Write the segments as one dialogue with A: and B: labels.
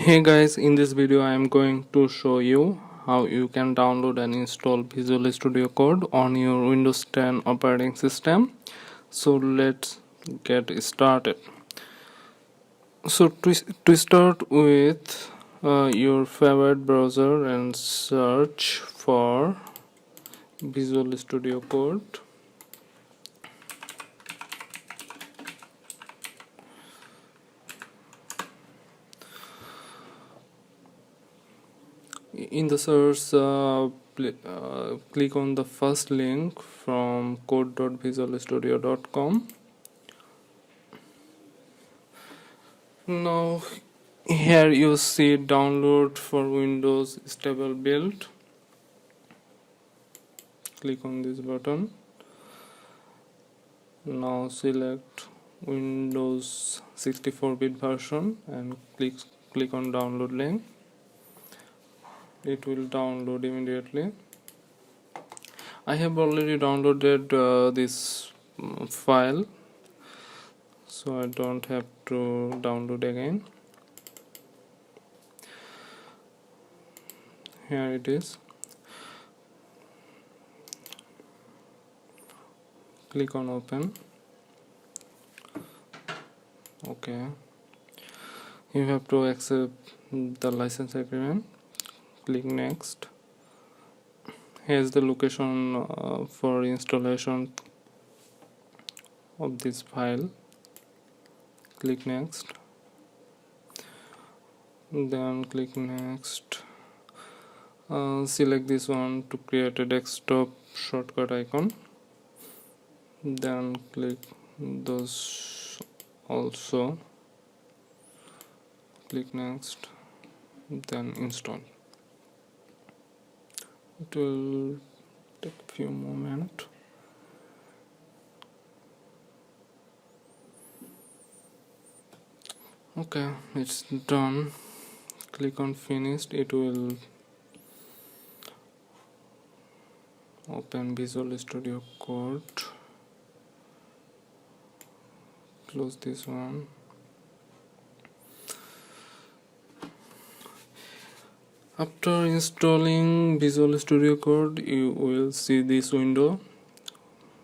A: Hey guys, in this video I am going to show you how you can download and install Visual Studio Code on your Windows 10 operating system. So let's get started. So to start with your favorite browser and search for Visual Studio Code. In the search, click on the first link from code.visualstudio.com. Now here you see download for Windows stable build. Click on this button. Now select Windows 64-bit version and click on download link. It will download immediately. I have already downloaded this file, so I don't have to download again. Here it is. Click on open. Okay, you have to accept the license agreement. Click next. Here's the location for installation of this file. Click next, then click next. Select this one to create a desktop shortcut icon, then click those also. Click next, then install. It will take a few moments. Okay, it's done. Click on finished. It will open Visual Studio Code. Close this one. After installing Visual Studio Code, you will see this window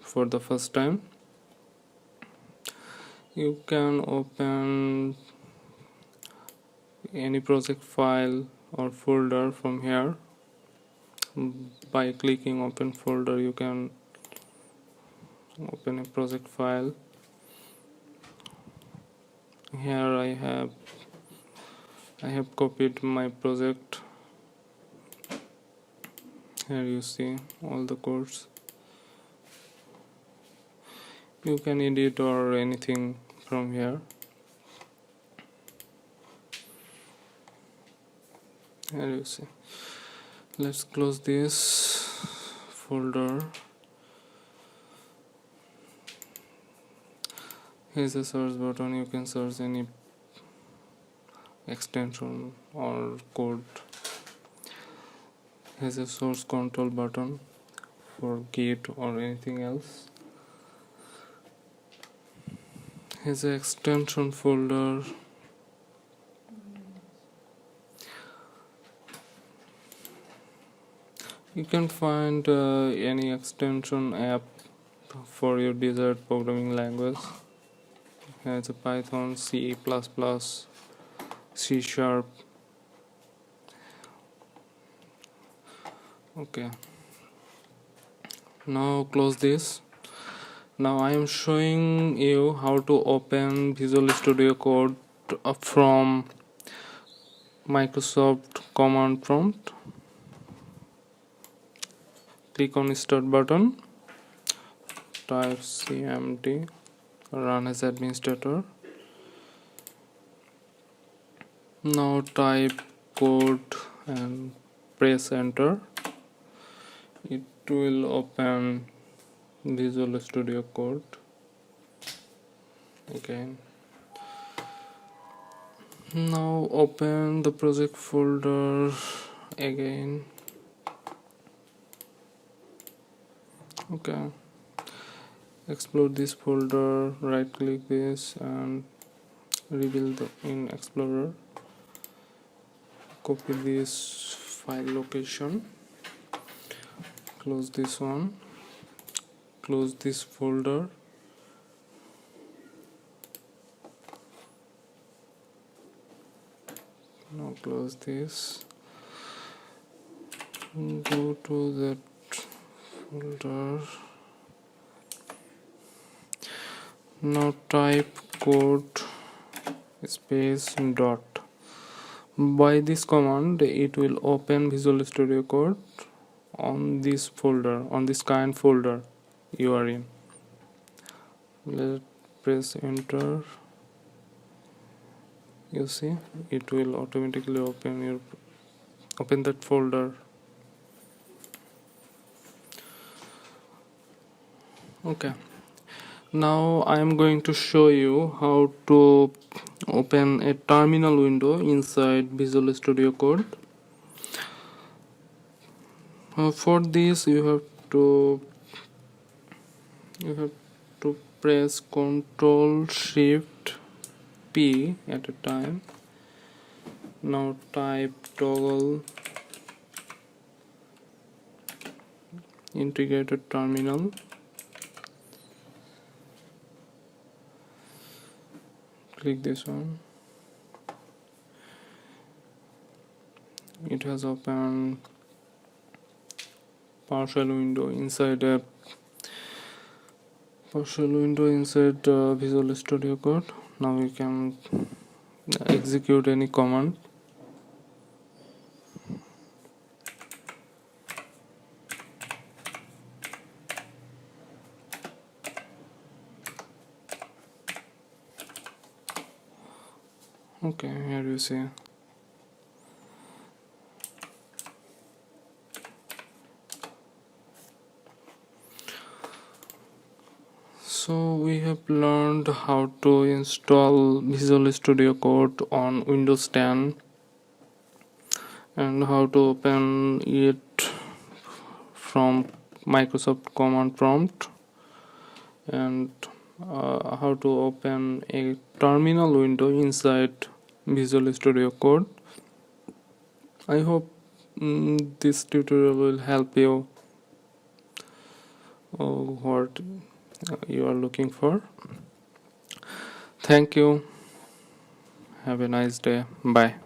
A: for the first time. You can open any project file or folder from here. By clicking open folder, you can open a project file. Here I have copied my project. Here you see all the codes. You can edit or anything from here. Here you see. Let's close this folder. Here's a search button. You can search any extension or code. Here's a source control button for Git or anything else. Here's an extension folder. You can find any extension app for your desired programming language. Here's a Python, C++, C#. Okay. Now close this. Now I am showing you how to open Visual Studio Code from Microsoft command prompt. Click on start button, type cmd, run as administrator. Now type code and press enter. It will open Visual Studio Code again. Now open the project folder again. Okay, explore this folder, right click this and reveal in Explorer. copy this file location, close this one, close this folder, now close this, go to that folder, now type code space dot. By this command it will open Visual Studio Code on this folder, on this current folder you are in. Let's press enter. You see it will automatically open that folder. Okay, now I am going to show you how to open a terminal window inside Visual Studio Code. For this you have to press Ctrl Shift P at a time. Now type toggle integrated terminal. Click this one. It has opened partial window inside Visual Studio Code. Now you can execute any command. Okay, here you see. So we have learned how to install Visual Studio Code on Windows 10 and how to open it from Microsoft Command Prompt, and how to open a terminal window inside Visual Studio Code. I hope this tutorial will help you what you are looking for. Thank you. Have a nice day. Bye.